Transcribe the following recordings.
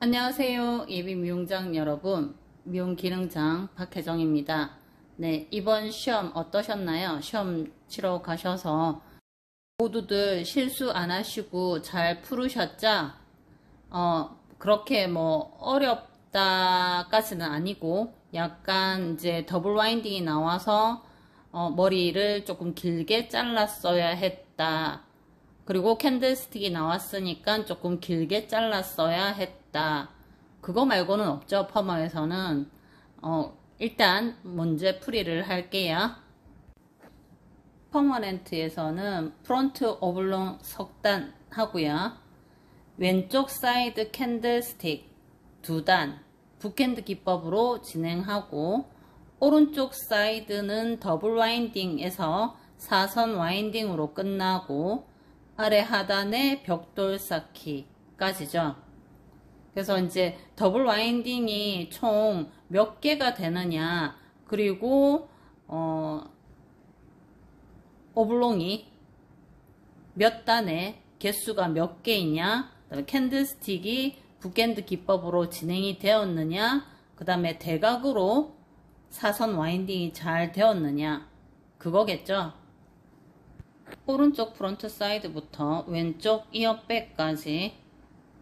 안녕하세요. 예비 미용장 여러분, 미용 기능장 박혜정입니다. 네, 이번 시험 어떠셨나요? 시험 치러 가셔서 모두들 실수 안 하시고 잘 풀으셨죠? 그렇게 뭐 어렵다까지는 아니고 약간 이제 더블 와인딩이 나와서 머리를 조금 길게 잘랐어야 했다. 그리고 캔들스틱이 나왔으니까 조금 길게 잘랐어야 했다. 그거 말고는 없죠. 퍼머에서는. 일단 문제 풀이를 할게요. 퍼머넨트에서는 프론트 오블롱 석단 하고요. 왼쪽 사이드 캔들스틱 2단 북핸드 기법으로 진행하고, 오른쪽 사이드는 더블 와인딩에서 4선 와인딩으로 끝나고 아래 하단에 벽돌 쌓기까지죠. 그래서 이제 더블 와인딩이 총 몇 개가 되느냐, 그리고 오블롱이 몇 단에 개수가 몇 개이냐, 그다음에 캔들스틱이 북핸드 기법으로 진행이 되었느냐, 그 다음에 대각으로 사선 와인딩이 잘 되었느냐, 그거겠죠. 오른쪽 프론트 사이드부터 왼쪽 이어백까지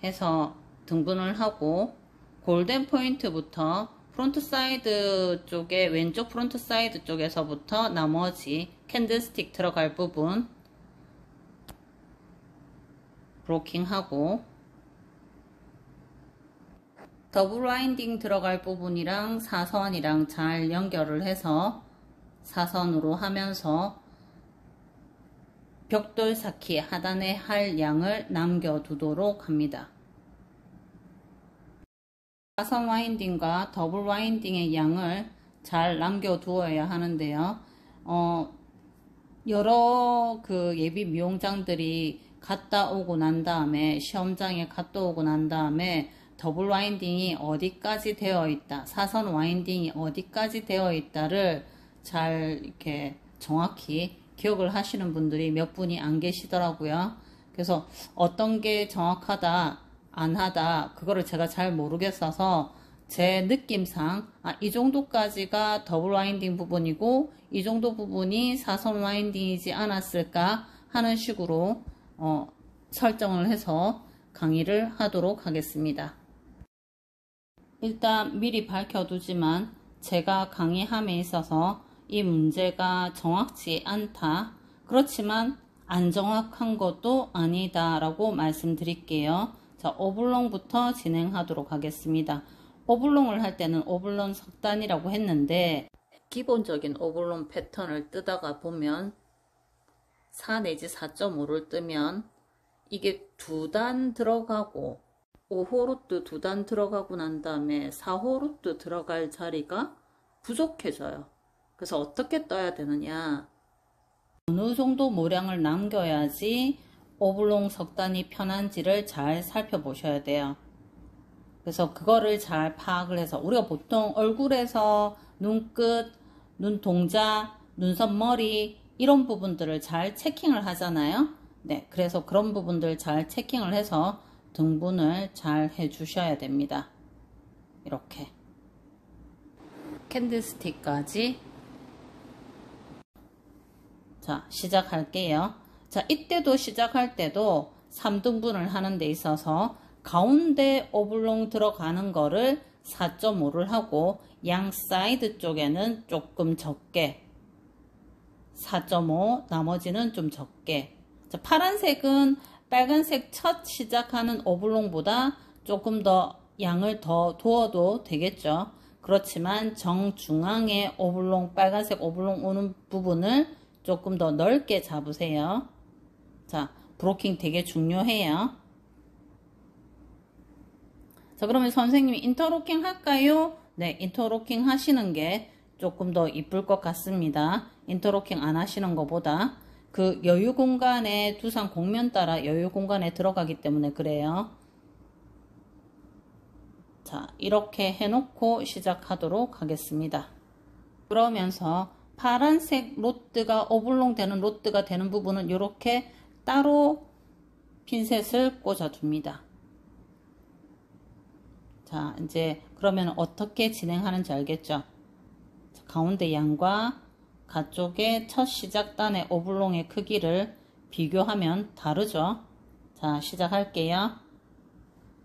해서 등분을 하고, 골든 포인트부터 프론트 사이드 쪽에, 왼쪽 프론트 사이드 쪽에서부터 나머지 캔들스틱 들어갈 부분 브로킹하고, 더블 와인딩 들어갈 부분이랑 사선이랑 잘 연결을 해서 사선으로 하면서 벽돌 쌓기 하단에 할 양을 남겨두도록 합니다. 사선 와인딩과 더블 와인딩의 양을 잘 남겨두어야 하는데요. 여러 예비 미용장들이 갔다 오고 난 다음에, 시험장에 갔다 오고 난 다음에 더블 와인딩이 어디까지 되어 있다, 사선 와인딩이 어디까지 되어 있다를 잘 이렇게 정확히 기억을 하시는 분들이 몇 분이 안 계시더라고요. 그래서 어떤 게 정확하다, 안 하다, 그거를 제가 잘 모르겠어서 제 느낌상 이 정도까지가 더블 와인딩 부분이고 이 정도 부분이 사선 와인딩이지 않았을까 하는 식으로 설정을 해서 강의를 하도록 하겠습니다. 일단 미리 밝혀두지만, 제가 강의함에 있어서 이 문제가 정확치 않다, 그렇지만 안 정확한 것도 아니다 라고 말씀드릴게요. 자, 오블롱부터 진행하도록 하겠습니다. 오블롱을 할 때는 오블롱 석단이라고 했는데, 기본적인 오블롱 패턴을 뜨다가 보면 4 내지 4.5를 뜨면 이게 2단 들어가고 5호 루트 2단 들어가고 난 다음에 4호 루트 들어갈 자리가 부족해져요. 그래서 어떻게 떠야 되느냐, 어느 정도 모량을 남겨야지 오블롱 석단이 편한지를 잘 살펴보셔야 돼요. 그래서 그거를 잘 파악을 해서, 우리가 보통 얼굴에서 눈끝, 눈동자, 눈썹, 머리 이런 부분들을 잘 체킹을 하잖아요. 네, 그래서 그런 부분들 잘 체킹을 해서 등분을 잘 해주셔야 됩니다. 이렇게 캔들스틱까지. 자, 시작할게요. 자, 이때도 시작할 때도 3등분을 하는 데 있어서 가운데 오블롱 들어가는 거를 4.5를 하고, 양 사이드 쪽에는 조금 적게 4.5, 나머지는 좀 적게. 자, 파란색은 빨간색 첫 시작하는 오블롱보다 조금 더 양을 더 두어도 되겠죠. 그렇지만 정중앙에 오블롱, 빨간색 오블롱 오는 부분을 조금 더 넓게 잡으세요. 자, 브로킹 되게 중요해요. 자, 그러면 선생님이 인터로킹 할까요? 네, 인터로킹 하시는 게 조금 더 이쁠 것 같습니다. 인터로킹 안 하시는 것보다. 그 여유 공간에, 두상 곡면 따라 여유 공간에 들어가기 때문에 그래요. 자, 이렇게 해놓고 시작하도록 하겠습니다. 그러면서 파란색 로트가 오블롱 되는, 로트가 되는 부분은 이렇게 따로 핀셋을 꽂아 둡니다. 자, 이제 그러면 어떻게 진행하는지 알겠죠? 가운데 양과 가쪽의 첫 시작단의 오블롱의 크기를 비교하면 다르죠. 자, 시작할게요.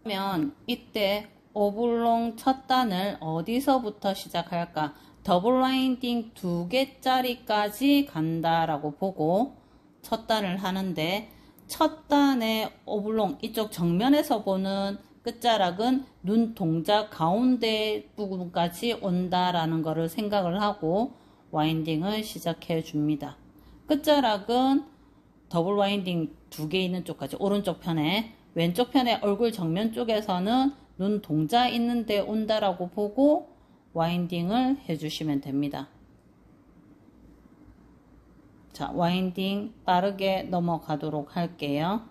그러면 이때 오블롱 첫 단을 어디서부터 시작할까? 더블 와인딩 2개짜리까지 간다라고 보고 첫 단을 하는데, 첫 단의 오블롱 이쪽 정면에서 보는 끝자락은 눈동자 가운데 부분까지 온다라는 것을 생각을 하고 와인딩을 시작해 줍니다. 끝자락은 더블 와인딩 2개 있는 쪽까지, 오른쪽 편에, 왼쪽 편에 얼굴 정면 쪽에서는 눈동자 있는데 온다라고 보고 와인딩을 해주시면 됩니다. 자, 와인딩 빠르게 넘어가도록 할게요.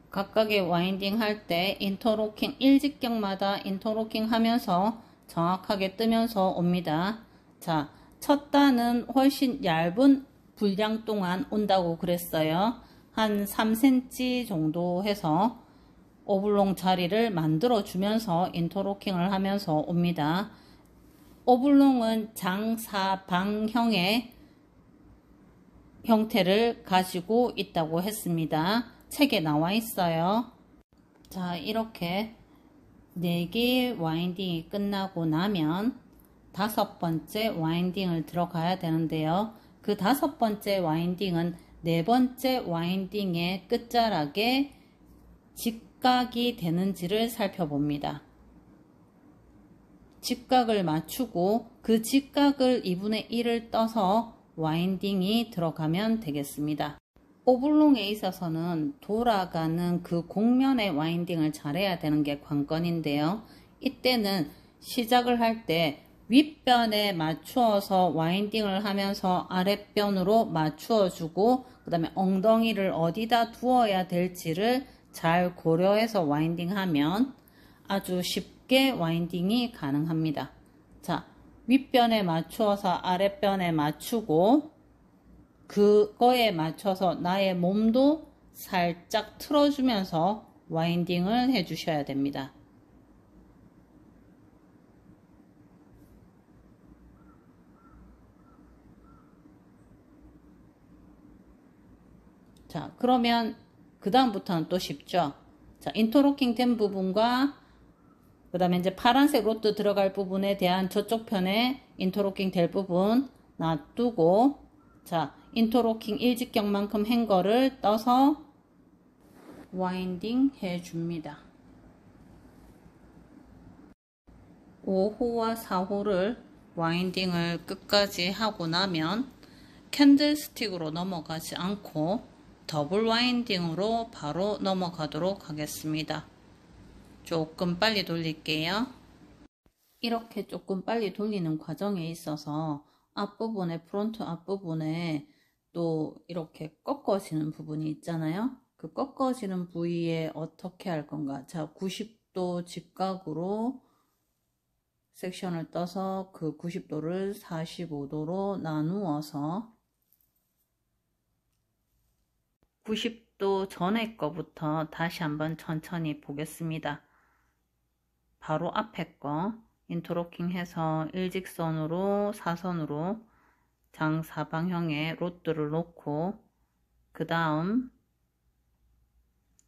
각각의 와인딩 할 때 인터로킹 1직경마다 인터로킹 하면서 정확하게 뜨면서 옵니다. 자, 첫 단은 훨씬 얇은 분량 동안 온다고 그랬어요. 한 3cm 정도 해서 오블롱 자리를 만들어 주면서 인터로킹을 하면서 옵니다. 오블롱은 장사방형의 형태를 가지고 있다고 했습니다. 책에 나와 있어요. 자, 이렇게 4개의 와인딩이 끝나고 나면 5번째 와인딩을 들어가야 되는데요. 그 5번째 와인딩은 4번째 와인딩의 끝자락에 직각이 되는지를 살펴봅니다. 직각을 맞추고 그 직각을 2분의 1을 떠서 와인딩이 들어가면 되겠습니다. 오블롱에 있어서는 돌아가는 그 곡면의 와인딩을 잘해야 되는 게 관건인데요. 이때는 시작을 할 때 윗변에 맞추어서 와인딩을 하면서 아랫변으로 맞추어 주고, 그 다음에 엉덩이를 어디다 두어야 될지를 잘 고려해서 와인딩 하면 아주 쉽게 와인딩이 가능합니다. 자, 윗변에 맞추어서 아랫변에 맞추고 그거에 맞춰서 나의 몸도 살짝 틀어주면서 와인딩을 해주셔야 됩니다. 자, 그러면 그 다음부터는 또 쉽죠. 자, 인터로킹 된 부분과 그 다음에 이제 파란색 로트 들어갈 부분에 대한 저쪽 편에 인터로킹 될 부분 놔두고, 자, 인터로킹 1직경만큼 한 거를 떠서 와인딩 해줍니다. 5호와 4호를 와인딩을 끝까지 하고 나면 캔들스틱으로 넘어가지 않고 더블 와인딩으로 바로 넘어가도록 하겠습니다. 조금 빨리 돌릴게요. 이렇게 조금 빨리 돌리는 과정에 있어서 앞부분에, 프론트 앞부분에 또 이렇게 꺾어지는 부분이 있잖아요. 그 꺾어지는 부위에 어떻게 할 건가? 자, 90도 직각으로 섹션을 떠서 그 90도를 45도로 나누어서 90도 전에 거부터 다시 한번 천천히 보겠습니다. 바로 앞에 거 인터로킹 해서 일직선으로 사선으로 장사방형의 로트를 놓고, 그 다음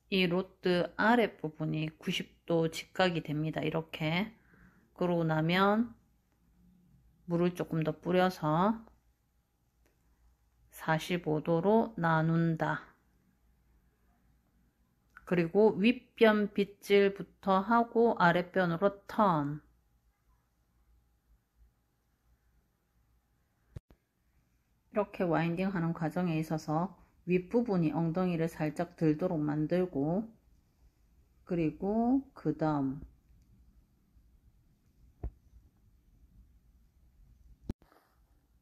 이 로트 아랫부분이 90도 직각이 됩니다. 이렇게. 그러고 나면 물을 조금 더 뿌려서 45도로 나눈다. 그리고 윗변 빗질부터 하고 아랫변으로 턴. 이렇게 와인딩 하는 과정에 있어서 윗부분이 엉덩이를 살짝 들도록 만들고, 그리고 그 다음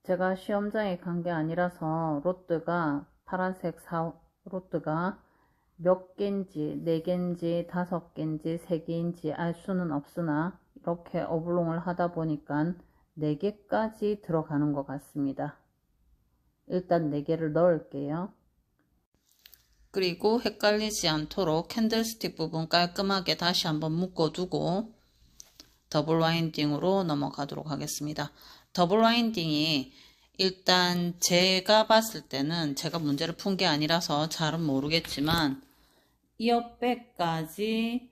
제가 시험장에 간 게 아니라서 로트가 파란색 로트가 몇 개인지, 4개인지, 5개인지, 3개인지 알 수는 없으나 이렇게 오블롱을 하다 보니까 4개까지 들어가는 것 같습니다. 일단 4개를 넣을게요. 그리고 헷갈리지 않도록 캔들스틱 부분 깔끔하게 다시 한번 묶어두고 더블 와인딩으로 넘어가도록 하겠습니다. 더블 와인딩이 일단 제가 봤을 때는 제가 문제를 푼 게 아니라서 잘은 모르겠지만 이어백까지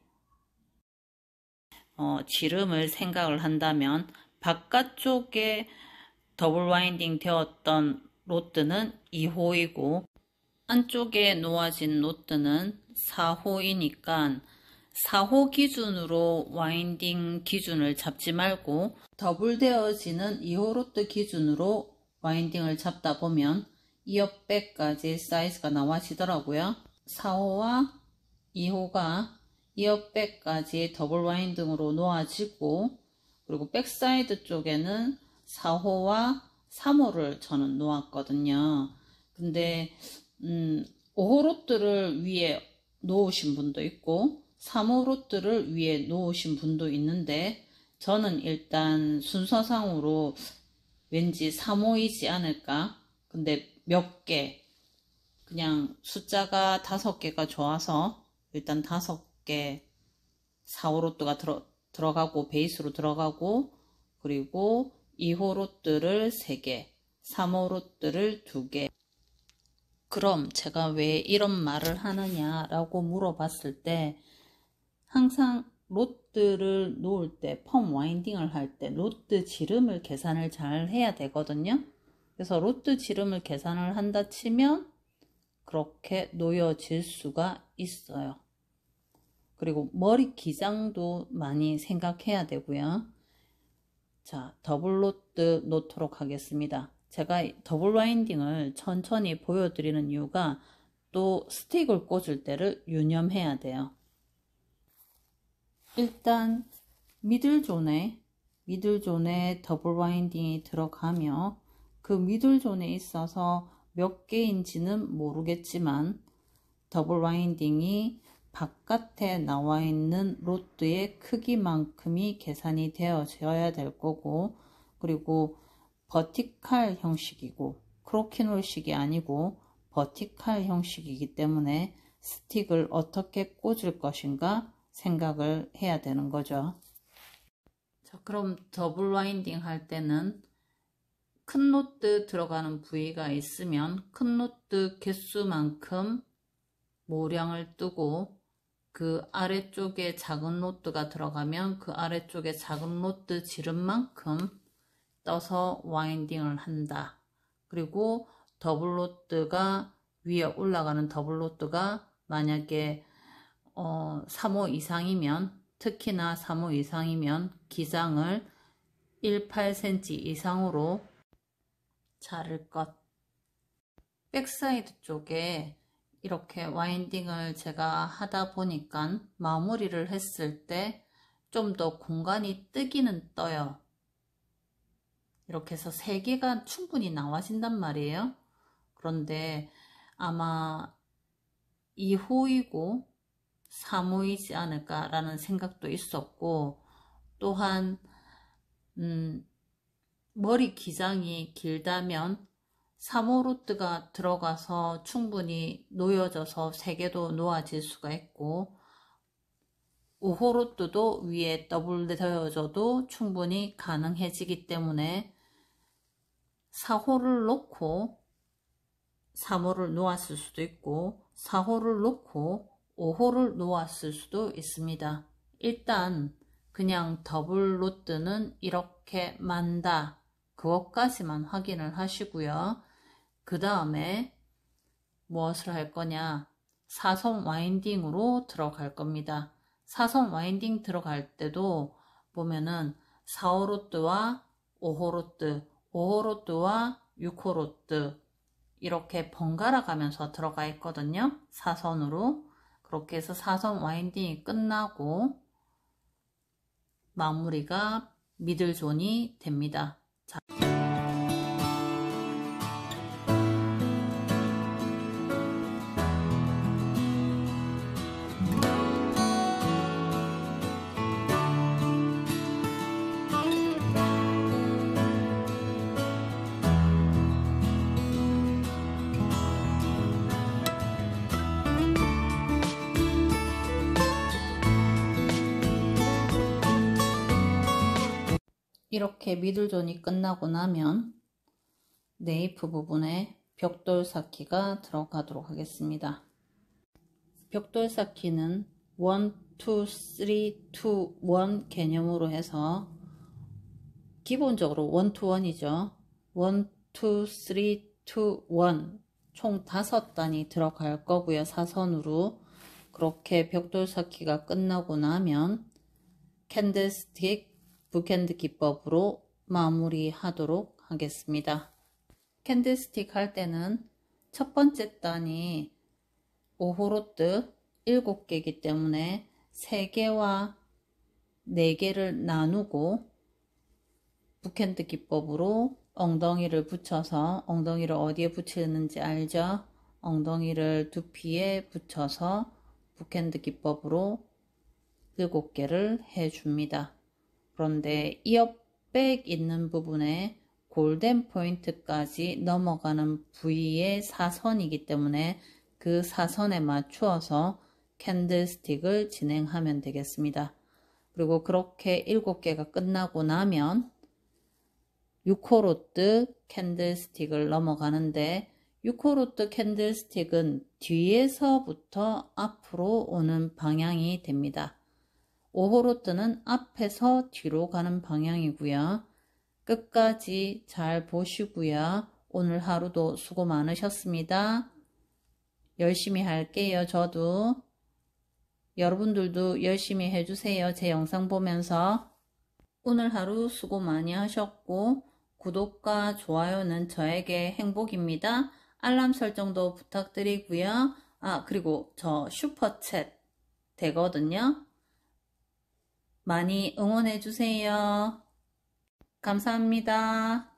지름을 생각을 한다면 바깥쪽에 더블 와인딩 되었던 로드는 2호이고 안쪽에 놓아진 로드는 4호이니까 4호 기준으로 와인딩 기준을 잡지 말고 더블 되어지는 2호 로드 기준으로 와인딩을 잡다 보면 이어백까지 사이즈가 나와지더라고요. 4호와 2호가 이어백까지 더블 와인딩으로 놓아지고 그리고 백사이드 쪽에는 4호와 3호를 저는 놓았거든요. 근데 5호 로드를 위에 놓으신 분도 있고 3호 로드를 위에 놓으신 분도 있는데 저는 일단 순서상으로 왠지 3호이지 않을까. 근데 몇 개 그냥 숫자가 5개가 좋아서 일단 5개 4호 로드가 들어가고 베이스로 들어가고 그리고 2호 로드를 3개 3호 로드를 2개. 그럼 제가 왜 이런 말을 하느냐라고 물어봤을 때 항상 로드를 놓을 때 펌 와인딩을 할 때 로드 지름을 계산을 잘 해야 되거든요. 그래서 로드 지름을 계산을 한다 치면 그렇게 놓여질 수가 있어요. 그리고 머리 기장도 많이 생각해야 되고요. 자, 더블 로드 놓도록 하겠습니다. 제가 더블 와인딩을 천천히 보여드리는 이유가 또 스틱을 꽂을 때를 유념해야 돼요. 일단 미들존에 더블 와인딩이 들어가며 그 미들존에 있어서 몇 개인지는 모르겠지만 더블 와인딩이 바깥에 나와 있는 로드의 크기만큼이 계산이 되어져야 될 거고 그리고 버티칼 형식이고 크로키놀식이 아니고 버티칼 형식이기 때문에 스틱을 어떻게 꽂을 것인가 생각을 해야 되는 거죠. 자, 그럼 더블 와인딩 할 때는 큰 로드 들어가는 부위가 있으면 큰 로드 개수만큼 모량을 뜨고 그 아래쪽에 작은 로드가 들어가면 그 아래쪽에 작은 로드 지름만큼 떠서 와인딩을 한다. 그리고 더블 로드가 위에 올라가는 더블 로드가 만약에 3호 이상이면 특히나 3호 이상이면 기장을 18cm 이상으로 자를 것. 백사이드 쪽에 이렇게 와인딩을 제가 하다 보니까 마무리를 했을 때 좀 더 공간이 뜨기는 떠요. 이렇게 해서 3개가 충분히 나와진단 말이에요. 그런데 아마 2호이고 3호이지 않을까라는 생각도 있었고 또한 머리 기장이 길다면 3호 로드가 들어가서 충분히 놓여져서 3개도 놓아질 수가 있고 5호 로드도 위에 더블 되어져도 충분히 가능해지기 때문에 4호를 놓고 3호를 놓았을 수도 있고 4호를 놓고 5호를 놓았을 수도 있습니다. 일단 그냥 더블 로드는 이렇게 만다. 그것까지만 확인을 하시고요. 그 다음에 무엇을 할 거냐? 사선 와인딩으로 들어갈 겁니다. 사선 와인딩 들어갈 때도 보면은 4호 로드와 5호 로드, 5호 로드와 6호 로드 이렇게 번갈아 가면서 들어가 있거든요. 사선으로. 그렇게 해서 사선 와인딩이 끝나고 마무리가 미들존이 됩니다. 자. 이렇게 미들존이 끝나고 나면 네이프 부분에 벽돌 쌓기가 들어가도록 하겠습니다. 벽돌 쌓기는 1, 2, 3, 2, 1 개념으로 해서 기본적으로 1 to 1이죠. 1, 2, 3, 2, 1 총 5단이 들어갈 거고요. 사선으로. 그렇게 벽돌 쌓기가 끝나고 나면 캔들스틱 북핸드 기법으로 마무리하도록 하겠습니다. 캔들스틱 할 때는 첫 번째 단이 5호로트 7개이기 때문에 3개와 4개를 나누고 북핸드 기법으로 엉덩이를 붙여서, 엉덩이를 어디에 붙이는지 알죠? 엉덩이를 두피에 붙여서 북핸드 기법으로 7개를 해줍니다. 그런데 이어백 있는 부분에 골든 포인트까지 넘어가는 부위의 사선이기 때문에 그 사선에 맞추어서 캔들스틱을 진행하면 되겠습니다. 그리고 그렇게 7개가 끝나고 나면 6호로트 캔들스틱을 넘어가는데 6호로트 캔들스틱은 뒤에서부터 앞으로 오는 방향이 됩니다. 5호로트는 앞에서 뒤로 가는 방향이고요. 끝까지 잘 보시고요. 오늘 하루도 수고 많으셨습니다. 열심히 할게요. 저도. 여러분들도 열심히 해주세요. 제 영상 보면서. 오늘 하루 수고 많이 하셨고 구독과 좋아요는 저에게 행복입니다. 알람 설정도 부탁드리고요. 그리고 저 슈퍼챗 되거든요. 많이 응원해주세요. 감사합니다.